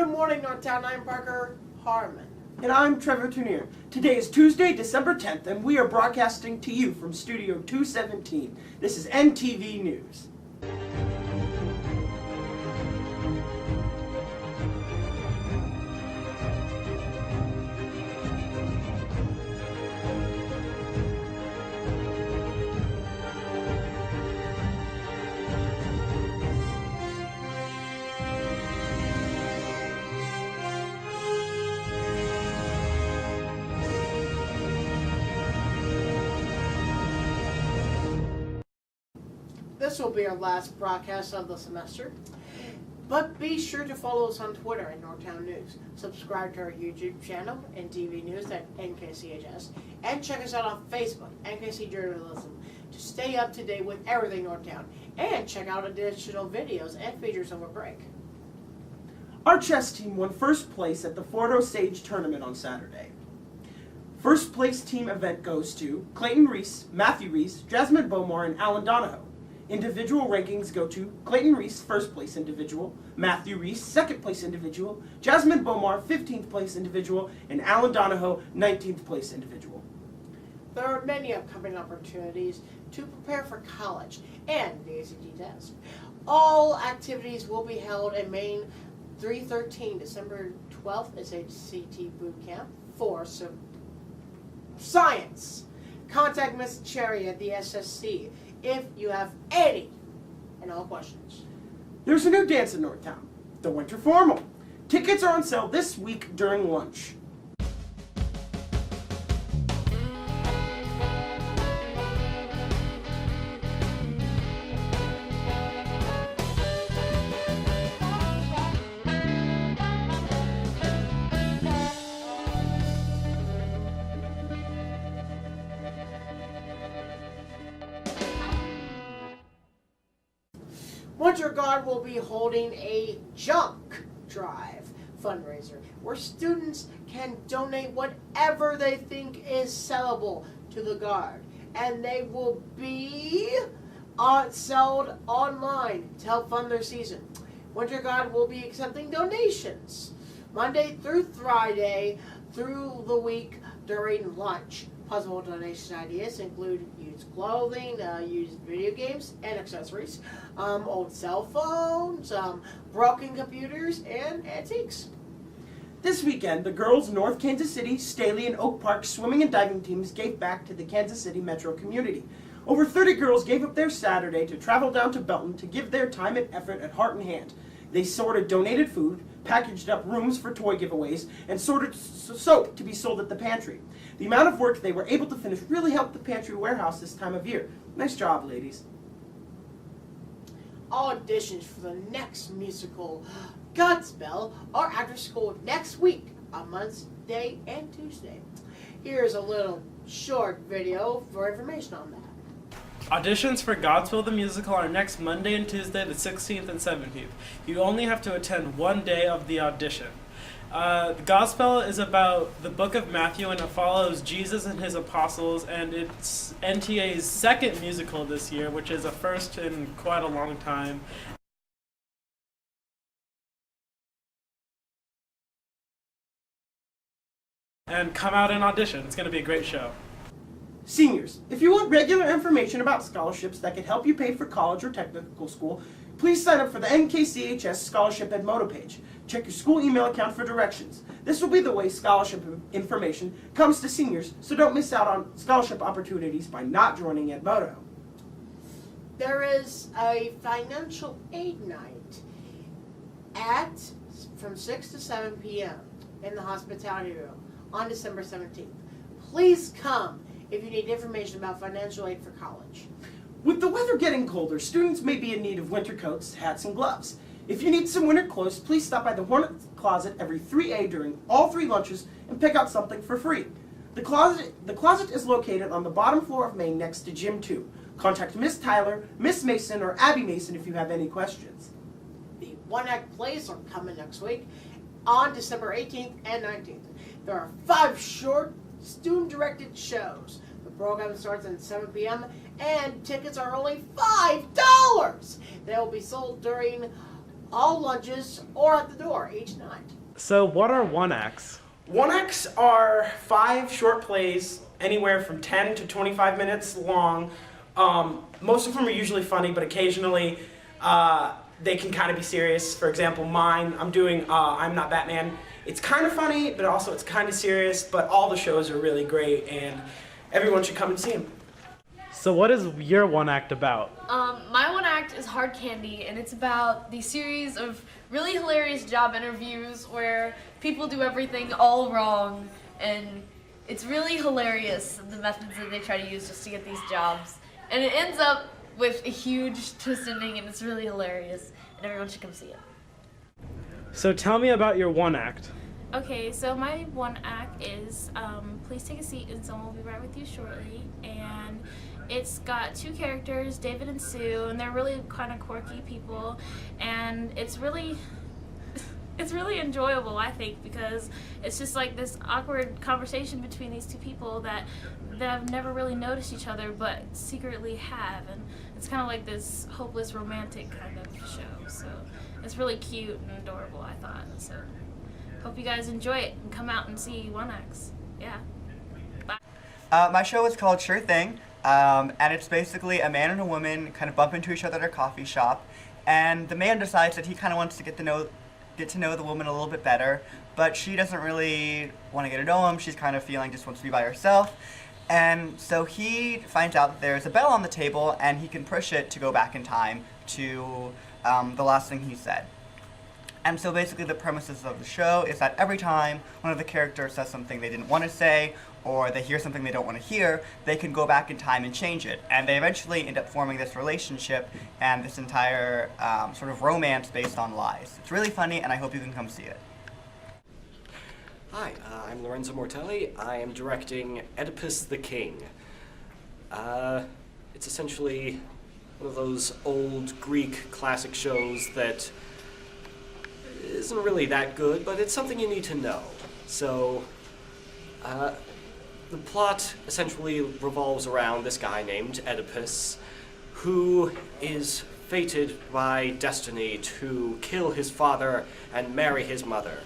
Good morning, Northtown. I'm Parker Harmon. And I'm Trevor Tunier. Today is Tuesday, December 10th, and we are broadcasting to you from Studio 217. This is NTV News. This will be our last broadcast of the semester, but be sure to follow us on Twitter at Northtown News. Subscribe to our YouTube channel, NTV News at NKCHS, and check us out on Facebook, NKC Journalism, to stay up to date with everything Northtown, and check out additional videos and features over break. Our chess team won first place at the Fort Osage tournament on Saturday. First place team event goes to Clayton Reese, Matthew Reese, Jasmine Beaumar, and Alan Donahoe. Individual rankings go to Clayton Reese, first place individual, Matthew Reese, second place individual, Jasmine Beaumar, 15th place individual, and Alan Donahoe, 19th place individual. There are many upcoming opportunities to prepare for college and the ACT test. All activities will be held in Maine 313, December 12th is ACT Boot Camp for science. Contact Miss Cherry at the SSC if you have any and all questions. There's a new dance in Northtown, the Winter Formal. Tickets are on sale this week during lunch. Winter Guard will be holding a junk drive fundraiser where students can donate whatever they think is sellable to the Guard, and they will be sold online to help fund their season. Winter Guard will be accepting donations Monday through Friday through the week during lunch. Possible donation ideas include used clothing, used video games and accessories, old cell phones, broken computers, and antiques. This weekend, the girls' North Kansas City, Staley, and Oak Park swimming and diving teams gave back to the Kansas City metro community. Over 30 girls gave up their Saturday to travel down to Belton to give their time and effort at Heart and Hand. They sorted donated food, packaged up rooms for toy giveaways, and sorted soap to be sold at the pantry. The amount of work they were able to finish really helped the pantry warehouse this time of year. Nice job, ladies. Auditions for the next musical, Godspell, are after school next week on Monday and Tuesday. Here's a little short video for information on that. Auditions for Godspell the Musical are next Monday and Tuesday, the 16th and 17th. You only have to attend one day of the audition. The Gospel is about the book of Matthew, and it follows Jesus and his apostles, and it's NTA's second musical this year, which is a first in quite a long time. And come out and audition. It's going to be a great show. Seniors, if you want regular information about scholarships that can help you pay for college or technical school, please sign up for the NKCHS Scholarship Edmodo page. Check your school email account for directions. This will be the way scholarship information comes to seniors, so don't miss out on scholarship opportunities by not joining Edmodo. There is a financial aid night from 6 to 7 p.m. in the hospitality room on December 17th. Please come if you need information about financial aid for college. With the weather getting colder, students may be in need of winter coats, hats, and gloves. If you need some winter clothes, please stop by the Hornet Closet every 3A during all 3 lunches and pick out something for free. The closet is located on the bottom floor of Main next to Gym 2. Contact Miss Tyler, Miss Mason, or Abby Mason if you have any questions. The One Act Plays are coming next week on December 18th and 19th. There are 5 short student-directed shows. The program starts at 7 p.m. and tickets are only $5. They will be sold during all lunches, or at the door each night. So what are one acts? One acts are 5 short plays, anywhere from 10 to 25 minutes long. Most of them are usually funny, but occasionally they can kind of be serious. For example, mine, I'm doing I'm Not Batman. It's kind of funny, but also it's kind of serious, but all the shows are really great, and everyone should come and see them. So what is your one act about? My one act is Hard Candy, and it's about the series of really hilarious job interviews where people do everything all wrong, and it's really hilarious, the methods that they try to use just to get these jobs. And it ends up with a huge twist ending, and it's really hilarious, and everyone should come see it. So tell me about your one act. Okay, so my one act is Please Take a Seat and Someone Will Be Right With You Shortly. And it's got 2 characters, David and Sue, and they're really kind of quirky people. And it's really enjoyable, I think, because it's just like this awkward conversation between these 2 people that have never really noticed each other but secretly have. And it's kind of like this hopeless romantic kind of show. So it's really cute and adorable, I thought. So hope you guys enjoy it and come out and see one acts. Yeah. Bye. My show is called Sure Thing, and it's basically a man and a woman kind of bump into each other at a coffee shop, and the man decides that he kind of wants to get to know the woman a little bit better, but she doesn't really want to get to know him. She's kind of feeling just wants to be by herself, and so he finds out that there's a bell on the table, and he can push it to go back in time to the last thing he said. And so basically the premises of the show is that every time one of the characters says something they didn't want to say, or they hear something they don't want to hear, they can go back in time and change it. And they eventually end up forming this relationship and this entire sort of romance based on lies. It's really funny, and I hope you can come see it. Hi, I'm Lorenzo Mortelli. I am directing Oedipus the King. It's essentially one of those old Greek classic shows that isn't really that good, but it's something you need to know. So, the plot essentially revolves around this guy named Oedipus, who is fated by destiny to kill his father and marry his mother.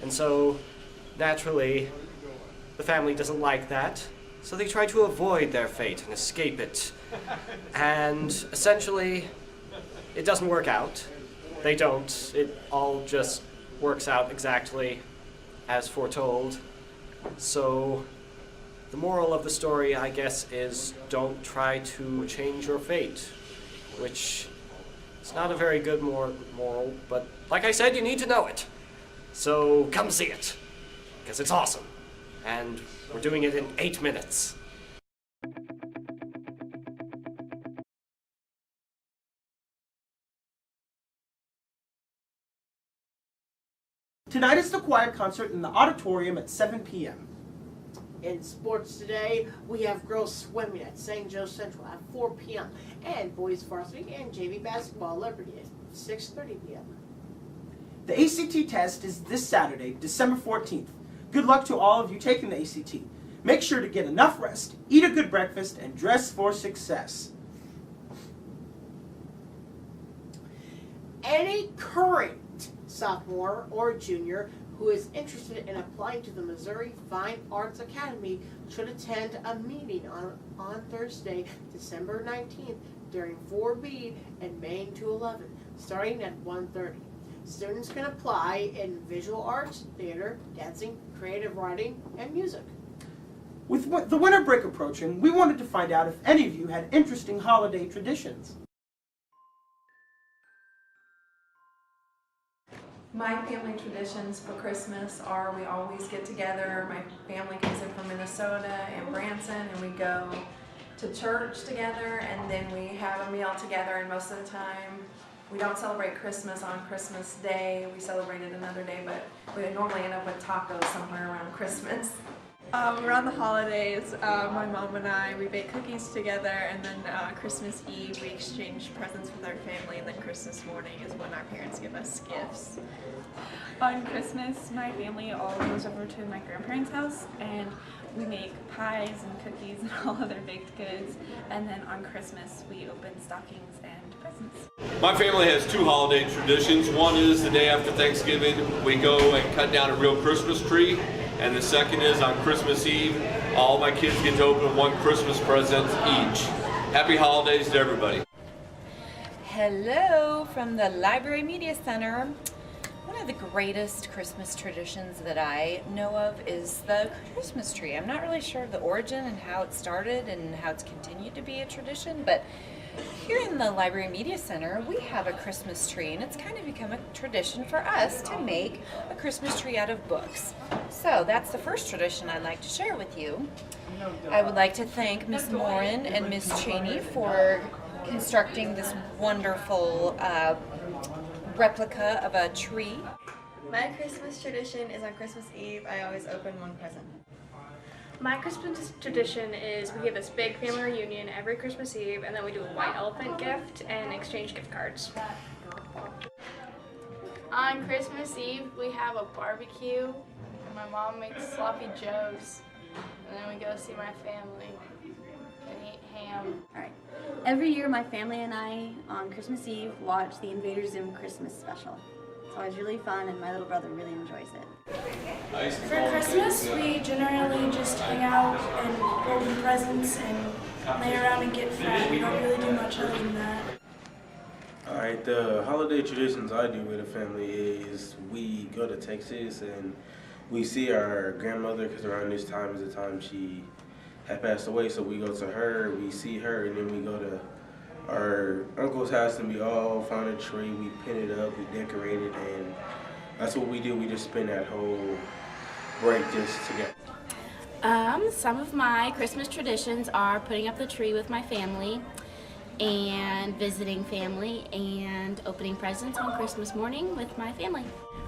And so, naturally, the family doesn't like that, so they try to avoid their fate and escape it. And essentially, it doesn't work out. They don't. It all just works out exactly as foretold. So the moral of the story, I guess, is don't try to change your fate, which is not a very good moral, but like I said, you need to know it. So come see it, because it's awesome. And we're doing it in 8 minutes. Tonight is the choir concert in the auditorium at 7 p.m. In sports today, we have girls swimming at St. Joe Central at 4 p.m. and boys varsity and JV basketball at Liberty at 6:30 p.m. The ACT test is this Saturday, December 14th. Good luck to all of you taking the ACT. Make sure to get enough rest, eat a good breakfast, and dress for success. Any current sophomore or junior who is interested in applying to the Missouri Fine Arts Academy should attend a meeting on Thursday, December 19th during 4B and Main 211, starting at 1:30. Students can apply in visual arts, theater, dancing, creative writing, and music. With the winter break approaching, we wanted to find out if any of you had interesting holiday traditions. My family traditions for Christmas are we always get together. My family comes in from Minnesota and Branson, and we go to church together, and then we have a meal together. And most of the time we don't celebrate Christmas on Christmas Day. We celebrate it another day, but we normally end up with tacos somewhere around Christmas. Around the holidays, my mom and I, we bake cookies together, and then Christmas Eve we exchange presents with our family, and then Christmas morning is when our parents give us gifts. On Christmas, my family all goes over to my grandparents' house, and we make pies and cookies and all other baked goods, and then on Christmas we open stockings and presents. My family has two holiday traditions. One is the day after Thanksgiving, we go and cut down a real Christmas tree. And the second is on Christmas Eve, all my kids get to open one Christmas present each. Happy holidays to everybody. Hello from the Library Media Center. One of the greatest Christmas traditions that I know of is the Christmas tree. I'm not really sure of the origin and how it started and how it's continued to be a tradition, but here in the Library Media Center, we have a Christmas tree, and it's kind of become a tradition for us to make a Christmas tree out of books. So that's the first tradition I'd like to share with you. I would like to thank Miss Morin and Miss Cheney for constructing this wonderful replica of a tree. My Christmas tradition is on Christmas Eve, I always open one present. My Christmas tradition is we get this big family reunion every Christmas Eve, and then we do a white elephant gift and exchange gift cards. On Christmas Eve, we have a barbecue, and my mom makes sloppy joes, and then we go see my family and eat ham. Alright. Every year my family and I on Christmas Eve watch the Invader Zim Christmas special. It's always really fun and my little brother really enjoys it. For Christmas we generally just hang out and open presents and lay around and get fat. We don't really do much other than that. Alright, the holiday traditions I do with the family is we go to Texas and we see our grandmother, because around this time is the time she had passed away, so we go to her, we see her, and then we go to our uncle's house and we all found a tree, we pin it up, we decorate it, and that's what we do. We just spend that whole break just together. Some of my Christmas traditions are putting up the tree with my family and visiting family and opening presents on Christmas morning with my family.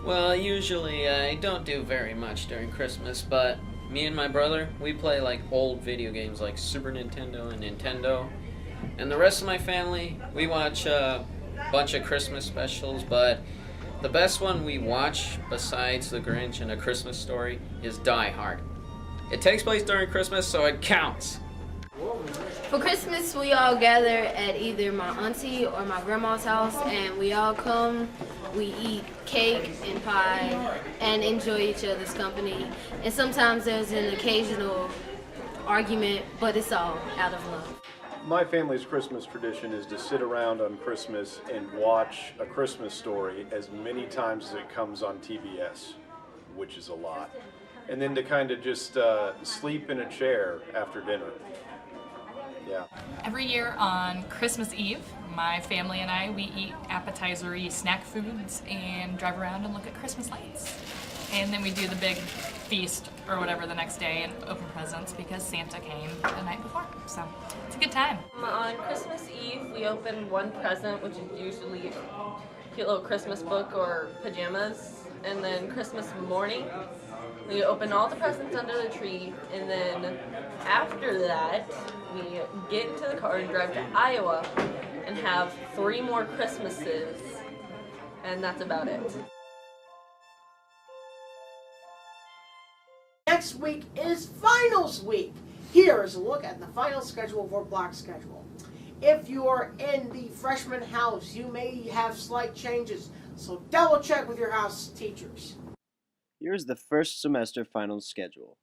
Well, usually I don't do very much during Christmas, but me and my brother, we play like old video games like Super Nintendo and Nintendo. And the rest of my family, we watch a bunch of Christmas specials, but the best one we watch, besides The Grinch and A Christmas Story, is Die Hard. It takes place during Christmas, so it counts. For Christmas, we all gather at either my auntie or my grandma's house, and we all come, we eat cake and pie, and enjoy each other's company. And sometimes there's an occasional argument, but it's all out of love. My family's Christmas tradition is to sit around on Christmas and watch A Christmas Story as many times as it comes on TBS, which is a lot. And then to kind of just sleep in a chair after dinner. Yeah. Every year on Christmas Eve, my family and I, we eat appetizer-y snack foods and drive around and look at Christmas lights. And then we do the big feast or whatever the next day and open presents because Santa came the night before. So it's a good time. On Christmas Eve, we open one present, which is usually a cute little Christmas book or pajamas. And then Christmas morning, we open all the presents under the tree. And then after that, we get into the car and drive to Iowa and have 3 more Christmases. And that's about it. Next week is finals week. Here is a look at the final schedule for block schedule. If you're in the freshman house, you may have slight changes, so double check with your house teachers. Here's the first semester finals schedule.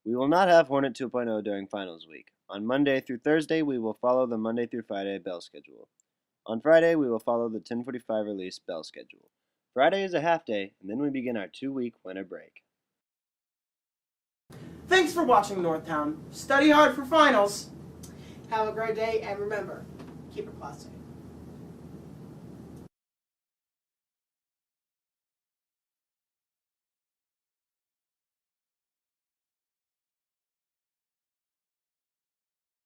We will not have Hornet 2.0 during finals week. On Monday through Thursday, we will follow the Monday through Friday bell schedule. On Friday, we will follow the 10:45 release bell schedule. Friday is a half day, and then we begin our 2-week winter break. Thanks for watching Northtown. Study hard for finals. Have a great day, and remember, keep it classy.